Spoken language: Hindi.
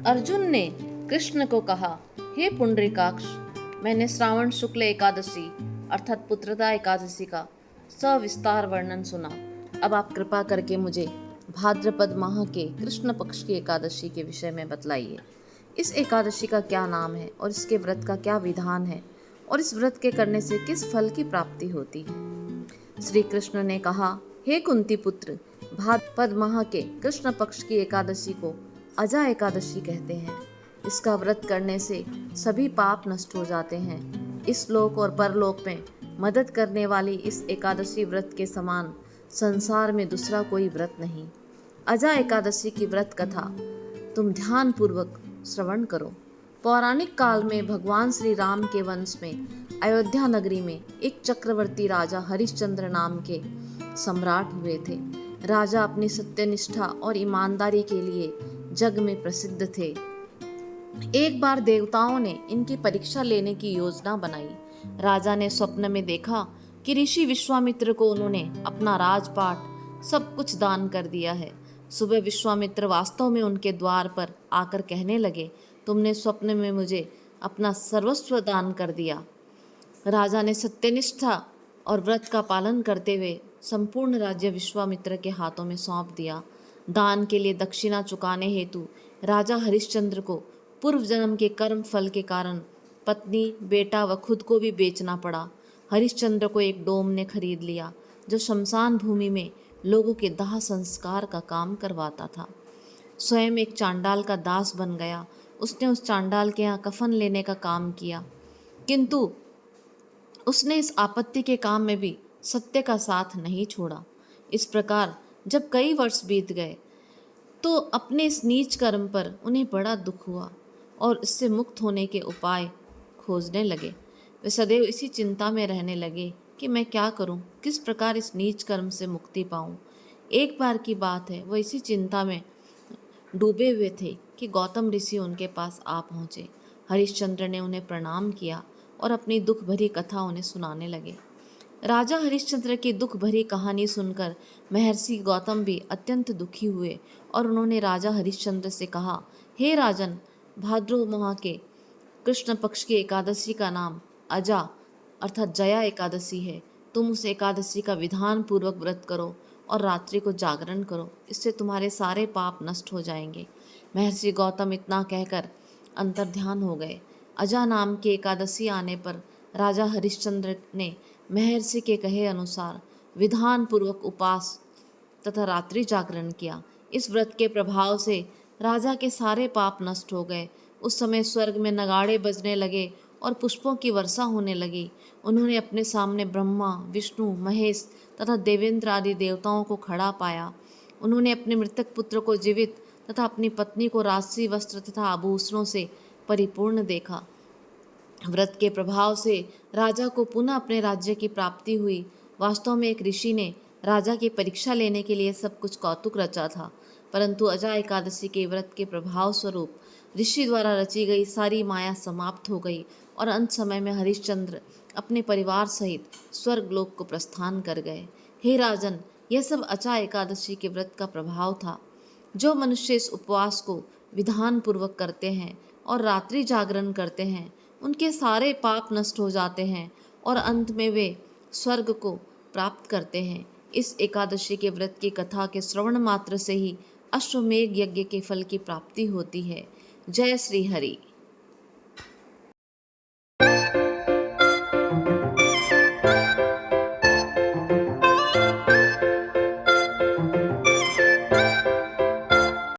अर्जुन ने कृष्ण को कहा, हे पुंडरीकाक्ष, मैंने श्रावण शुक्ल एकादशी अर्थात पुत्रदा एकादशी का सविस्तार वर्णन सुना। अब आप कृपा करके मुझे भाद्रपद माह के कृष्ण पक्ष की एकादशी के विषय में बतलाइए। इस एकादशी का क्या नाम है और इसके व्रत का क्या विधान है और इस व्रत के करने से किस फल की प्राप्ति होती है। श्री कृष्ण ने कहा, हे कुंती पुत्र, भाद्रपद माह के कृष्ण पक्ष की एकादशी को अजा एकादशी कहते हैं। इसका व्रत करने से सभी पाप नष्ट हो जाते हैं। इस लोक और परलोक में मदद करने वाली इस एकादशी व्रत के समान संसार में दूसरा कोई व्रत नहीं। अजा एकादशी की व्रत कथा तुम ध्यान पूर्वक श्रवण करो। पौराणिक काल में भगवान श्री राम के वंश में अयोध्या नगरी में एक चक्रवर्ती राजा हरिश्चंद्र नाम के सम्राट हुए थे। राजा अपनी सत्यनिष्ठा और ईमानदारी के लिए जग में प्रसिद्ध थे। एक बार देवताओं ने इनकी परीक्षा लेने की योजना बनाई। राजा ने स्वप्न में देखा कि ऋषि विश्वामित्र को उन्होंने अपना राजपाट सब कुछ दान कर दिया है। सुबह विश्वामित्र वास्तव में उनके द्वार पर आकर कहने लगे, तुमने स्वप्न में मुझे अपना सर्वस्व दान कर दिया। राजा ने सत्यनिष्ठा और व्रत का पालन करते हुए संपूर्ण राज्य विश्वामित्र के हाथों में सौंप दिया। दान के लिए दक्षिणा चुकाने हेतु राजा हरिश्चंद्र को पूर्व जन्म के कर्म फल के कारण पत्नी, बेटा व खुद को भी बेचना पड़ा। हरिश्चंद्र को एक डोम ने खरीद लिया जो शमशान भूमि में लोगों के दाह संस्कार का काम करवाता था। स्वयं एक चांडाल का दास बन गया। उसने उस चांडाल के यहाँ कफन लेने का काम किया, किंतु उसने इस आपत्ति के काम में भी सत्य का साथ नहीं छोड़ा। इस प्रकार जब कई वर्ष बीत गए तो अपने इस नीच कर्म पर उन्हें बड़ा दुख हुआ और इससे मुक्त होने के उपाय खोजने लगे। वे सदैव इसी चिंता में रहने लगे कि मैं क्या करूं, किस प्रकार इस नीच कर्म से मुक्ति पाऊं। एक बार की बात है, वह इसी चिंता में डूबे हुए थे कि गौतम ऋषि उनके पास आ पहुँचे। हरिश्चंद्र ने उन्हें प्रणाम किया और अपनी दुख भरी कथा उन्हें सुनाने लगे। राजा हरिश्चंद्र की दुख भरी कहानी सुनकर महर्षि गौतम भी अत्यंत दुखी हुए और उन्होंने राजा हरिश्चंद्र से कहा, हे राजन, भाद्रो माह के कृष्ण पक्ष की एकादशी का नाम अजा अर्थात जया एकादशी है। तुम उस एकादशी का विधान पूर्वक व्रत करो और रात्रि को जागरण करो, इससे तुम्हारे सारे पाप नष्ट हो जाएंगे। महर्षि गौतम इतना कहकर अंतर्ध्यान हो गए। अजा नाम की एकादशी आने पर राजा हरिश्चंद्र ने महर्षि के कहे अनुसार विधान पूर्वक उपवास तथा रात्रि जागरण किया। इस व्रत के प्रभाव से राजा के सारे पाप नष्ट हो गए। उस समय स्वर्ग में नगाड़े बजने लगे और पुष्पों की वर्षा होने लगी। उन्होंने अपने सामने ब्रह्मा, विष्णु, महेश तथा देवेंद्र आदि देवताओं को खड़ा पाया। उन्होंने अपने मृतक पुत्र को जीवित तथा अपनी पत्नी को राजसी वस्त्र तथा आभूषणों से परिपूर्ण देखा। व्रत के प्रभाव से राजा को पुनः अपने राज्य की प्राप्ति हुई। वास्तव में एक ऋषि ने राजा की परीक्षा लेने के लिए सब कुछ कौतुक रचा था, परंतु अजा एकादशी के व्रत के प्रभाव स्वरूप ऋषि द्वारा रची गई सारी माया समाप्त हो गई और अंत समय में हरिश्चंद्र अपने परिवार सहित स्वर्गलोक को प्रस्थान कर गए। हे राजन, यह सब अजा एकादशी के व्रत का प्रभाव था। जो मनुष्य इस उपवास को विधान पूर्वक करते हैं और रात्रि जागरण करते हैं, उनके सारे पाप नष्ट हो जाते हैं और अंत में वे स्वर्ग को प्राप्त करते हैं। इस एकादशी के व्रत की कथा के श्रवण मात्र से ही अश्वमेध यज्ञ के फल की प्राप्ति होती है। जय श्री हरि।